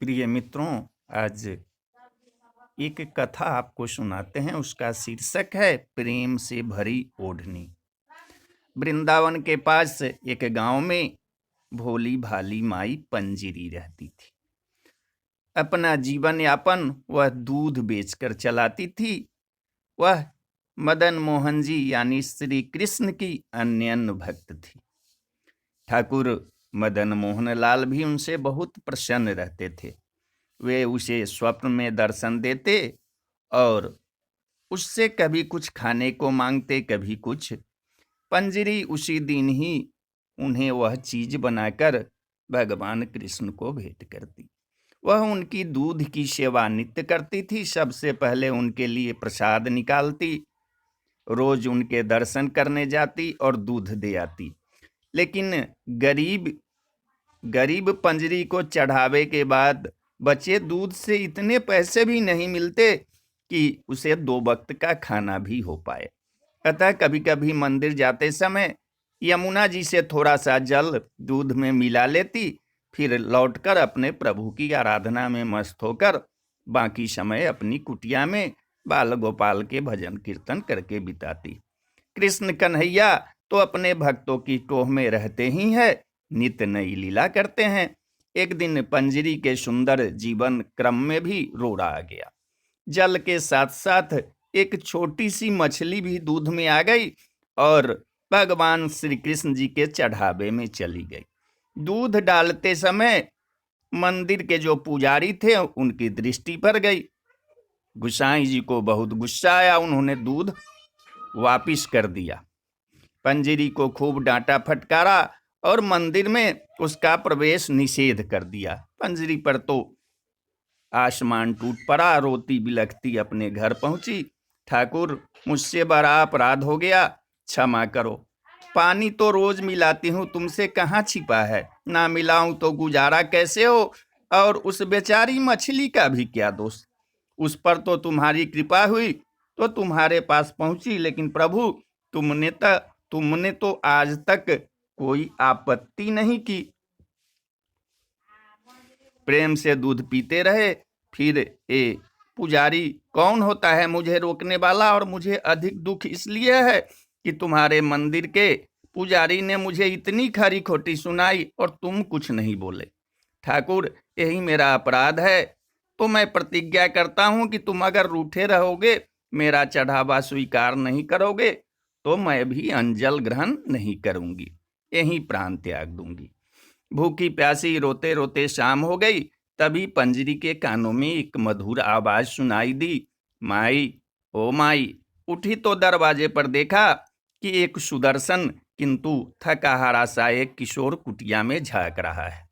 प्रिय मित्रों, आज एक कथा आपको सुनाते हैं। उसका शीर्षक है प्रेम से भरी ओढ़नी। वृंदावन के पास एक गांव में भोली भाली माई पंजीरी रहती थी। अपना जीवन यापन वह दूध बेचकर चलाती थी। वह मदन मोहन जी यानी श्री कृष्ण की अनन्य भक्त थी। ठाकुर मदन मोहन लाल भी उनसे बहुत प्रसन्न रहते थे। वे उसे स्वप्न में दर्शन देते और उससे कभी कुछ खाने को मांगते, कभी कुछ। पंजरी उसी दिन ही उन्हें वह चीज बनाकर भगवान कृष्ण को भेंट करती। वह उनकी दूध की सेवा नित्य करती थी। सबसे पहले उनके लिए प्रसाद निकालती, रोज उनके दर्शन करने जाती और दूध दे आती। लेकिन गरीब गरीब पंजरी को चढ़ावे के बाद बचे दूध से इतने पैसे भी नहीं मिलते कि उसे 2 वक्त का खाना भी हो पाए। अतः कभी कभी मंदिर जाते समय यमुना जी से थोड़ा सा जल दूध में मिला लेती, फिर लौटकर अपने प्रभु की आराधना में मस्त होकर बाकी समय अपनी कुटिया में बाल गोपाल के भजन कीर्तन करके बिताती। कृष्ण कन्हैया तो अपने भक्तों की टोह में रहते ही है, नित नई लीला करते हैं। एक दिन पंजरी के सुंदर जीवन क्रम में भी रोड़ा आ गया। जल के साथ साथ एक छोटी सी मछली भी दूध में आ गई और भगवान श्री कृष्ण जी के चढ़ावे में चली गई। दूध डालते समय मंदिर के जो पुजारी थे उनकी दृष्टि पड़ गई। गुसाई जी को बहुत गुस्सा आया। उन्होंने दूध वापिस कर दिया, पंजरी को खूब डांटा फटकारा और मंदिर में उसका प्रवेश निषेध कर दिया। पंजरी पर तो आसमान टूट पड़ा। रोती बिलखती अपने घर पहुंची। ठाकुर, मुझसे बड़ा अपराध हो गया, क्षमा करो। पानी तो रोज मिलाती हूँ, तुमसे कहाँ छिपा है। ना मिलाऊं तो गुजारा कैसे हो। और उस बेचारी मछली का भी क्या दोष। उस पर तो तुम्हारी कृपा हुई तो तुम्हारे पास पहुंची, लेकिन प्रभु तुमने तो आज तक कोई आपत्ति नहीं की। प्रेम से दूध पीते रहे। फिर ए पुजारी कौन होता है मुझे रोकने वाला, और मुझे अधिक दुख इसलिए है कि तुम्हारे मंदिर के पुजारी ने मुझे इतनी खरी खोटी सुनाई और तुम कुछ नहीं बोले। ठाकुर, यही मेरा अपराध है। तो मैं प्रतिज्ञा करता हूं कि तुम अगर रूठे रहोगे, मेरा चढ़ावा स्वीकार नहीं करोगे, तो मैं भी अंजल ग्रहण नहीं करूंगी, यहीं प्राण त्याग दूंगी। भूखी प्यासी रोते रोते शाम हो गई। तभी पंजरी के कानों में एक मधुर आवाज सुनाई दी, माई, ओ माई। उठी तो दरवाजे पर देखा कि एक सुदर्शन किंतु थका हारा सा एक किशोर कुटिया में झांक रहा है।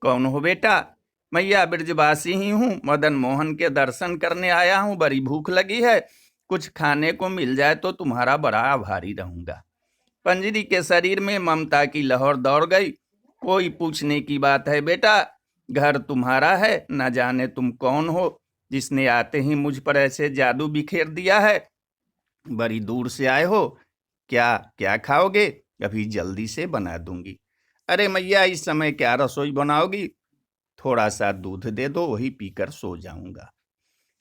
कौन हो बेटा? मैया ब्रजवासी ही हूँ, मदन मोहन के दर्शन करने आया हूँ। बड़ी भूख लगी है, कुछ खाने को मिल जाए तो तुम्हारा बड़ा आभारी रहूंगा। पंजरी के शरीर में ममता की लहर दौड़ गई। कोई पूछने की बात है बेटा, घर तुम्हारा है, न जाने तुम कौन हो जिसने आते ही मुझ पर ऐसे जादू बिखेर दिया है। बड़ी दूर से आए हो, क्या क्या खाओगे? अभी जल्दी से बना दूंगी। अरे मैया, इस समय क्या रसोई बनाओगी? थोड़ा सा दूध दे दो, वही पीकर सो जाऊंगा।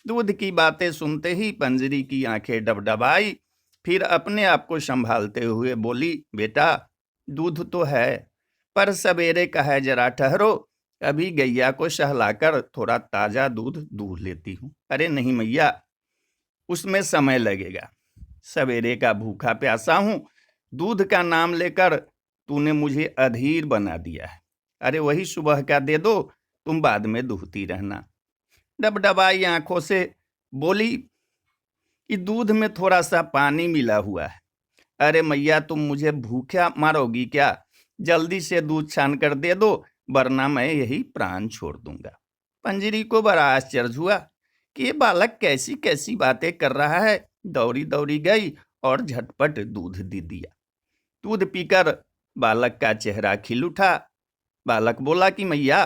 दूध की बातें सुनते ही पंजरी की आंखें डबडबाई। फिर अपने आप को संभालते हुए बोली, बेटा, दूध तो है, पर सवेरे का है, जरा ठहरो। अभी गैया को सहलाकर थोड़ा ताजा दूध दूह लेती हूँ। अरे नहीं मैया, उसमें समय लगेगा। सवेरे का भूखा प्यासा हूँ। दूध का नाम लेकर तूने मुझे अधीर बना दिया है। अरे वही सुबह का दे दो, तुम बाद में दूहती रहना। डबडबाई आंखों से बोली कि दूध में थोड़ा सा पानी मिला हुआ है। अरे मैया, तुम मुझे भूखा मारोगी क्या? जल्दी से दूध छान कर दे दो, वरना मैं यही प्राण छोड़ दूंगा। पंजरी को बड़ा आश्चर्य हुआ कि ये बालक कैसी कैसी बातें कर रहा है। दौड़ी दौड़ी गई और झटपट दूध दे दिया। दूध पीकर बालक का चेहरा खिल उठा। बालक बोला कि मैया,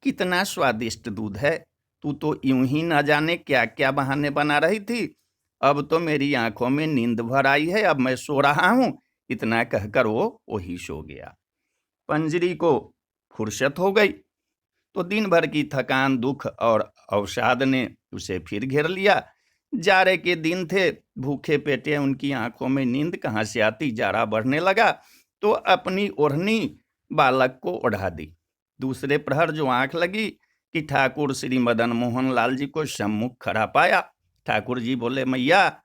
कितना स्वादिष्ट दूध है। तू तो यूं ही न जाने क्या क्या बहाने बना रही थी। अब तो मेरी आंखों में नींद भर आई है, अब मैं सो रहा हूं। इतना कहकर वो वही सो गया। पंजरी को फुर्सत हो गई। तो दिन भर की थकान, दुख और अवसाद ने उसे फिर घेर लिया। जाड़े के दिन थे, भूखे पेटे उनकी आंखों में नींद कहाँ से आती। जाड़ा बढ़ने लगा तो अपनी ओढ़नी बालक को ओढ़ा दी। दूसरे प्रहर जो आंख लगी कि ठाकुर श्री मदन मोहन लाल जी को सम्मुख खड़ा पाया। ठाकुर जी बोले, मैया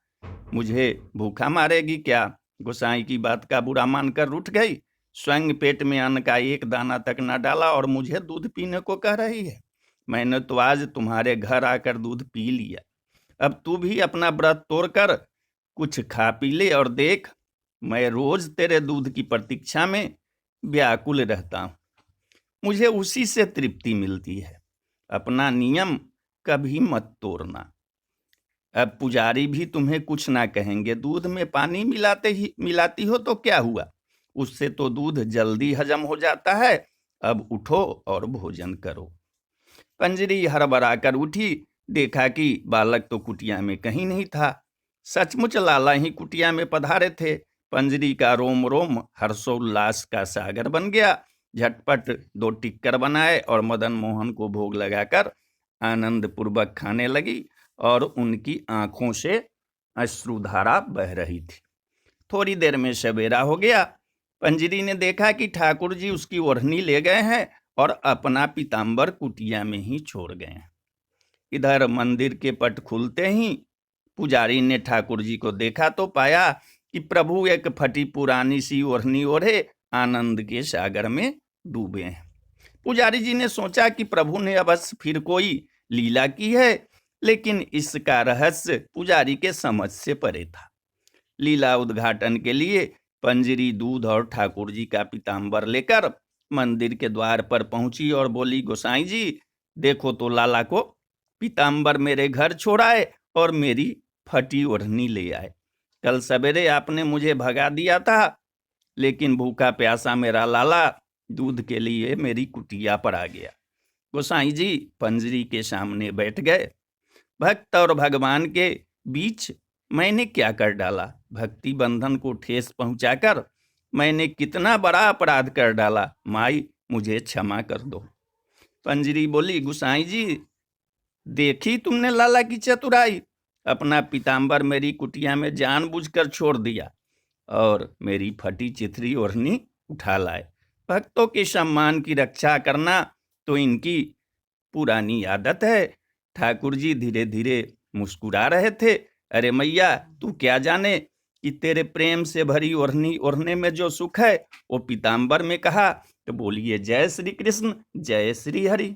मुझे भूखा मारेगी क्या? गोसाई की बात का बुरा मानकर उठ गई। स्वयं पेट में अन्न का एक दाना तक न डाला और मुझे दूध पीने को कह रही है। मैंने तो आज तुम्हारे घर आकर दूध पी लिया। अब तू भी अपना व्रत तोड़कर कुछ खा पी ले और देख, मैं रोज तेरे दूध की प्रतीक्षा में व्याकुल रहता हूं। मुझे उसी से तृप्ति मिलती है। अपना नियम कभी मत तोड़ना। अब पुजारी भी तुम्हें कुछ ना कहेंगे। दूध में पानी मिलाती हो तो क्या हुआ? उससे तो दूध जल्दी हजम हो जाता है। अब उठो और भोजन करो। पंजरी हड़बड़ा कर उठी। देखा कि बालक तो कुटिया में कहीं नहीं था। सचमुच लाला ही कुटिया में पधारे थे। पंजरी का रोम रोम हर्षोल्लास का सागर बन गया। झटपट 2 टिक्कर बनाए और मदन मोहन को भोग लगाकर आनंद पूर्वक खाने लगी और उनकी आंखों से अश्रुधारा बह रही थी। थोड़ी देर में सवेरा हो गया। पंजरी ने देखा कि ठाकुर जी उसकी ओढ़नी ले गए हैं और अपना पीताम्बर कुटिया में ही छोड़ गए हैं। इधर मंदिर के पट खुलते ही पुजारी ने ठाकुर जी को देखा तो पाया कि प्रभु एक फटी पुरानी सी ओढ़नी ओढ़े आनंद के सागर में डूबे हैं। पुजारी जी ने सोचा कि प्रभु ने अवश्य फिर कोई लीला की है, लेकिन इसका रहस्य पुजारी के समझ से परे था। लीला उद्घाटन के लिए पंजरी दूध और ठाकुर जी का पीताम्बर लेकर मंदिर के द्वार पर पहुंची और बोली, गोसाई जी देखो तो लाला को पीताम्बर मेरे घर छोड़ाए और मेरी फटी ओढ़नी ले आए। कल सवेरे आपने मुझे भगा दिया था, लेकिन भूखा प्यासा मेरा लाला दूध के लिए मेरी कुटिया पर आ गया। गोसाई जी पंजरी के सामने बैठ गए। भक्त और भगवान के बीच मैंने क्या कर डाला? भक्ति बंधन को ठेस पहुंचाकर मैंने कितना बड़ा अपराध कर डाला। माई मुझे क्षमा कर दो। पंजरी बोली, गुसाई जी देखी तुमने लाला की चतुराई। अपना पीताम्बर मेरी कुटिया में जानबूझकर छोड़ दिया और मेरी फटी चिथरी ओढ़नी उठा लाए। भक्तों के सम्मान की रक्षा करना तो इनकी पुरानी आदत है। ठाकुर जी धीरे धीरे मुस्कुरा रहे थे। अरे मैया तू क्या जाने कि तेरे प्रेम से भरी ओढ़नी ओढ़ने में जो सुख है वो पीताम्बर में कहा। तो बोलिए जय श्री कृष्ण, जय श्री हरि।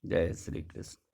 जय श्री कृष्ण।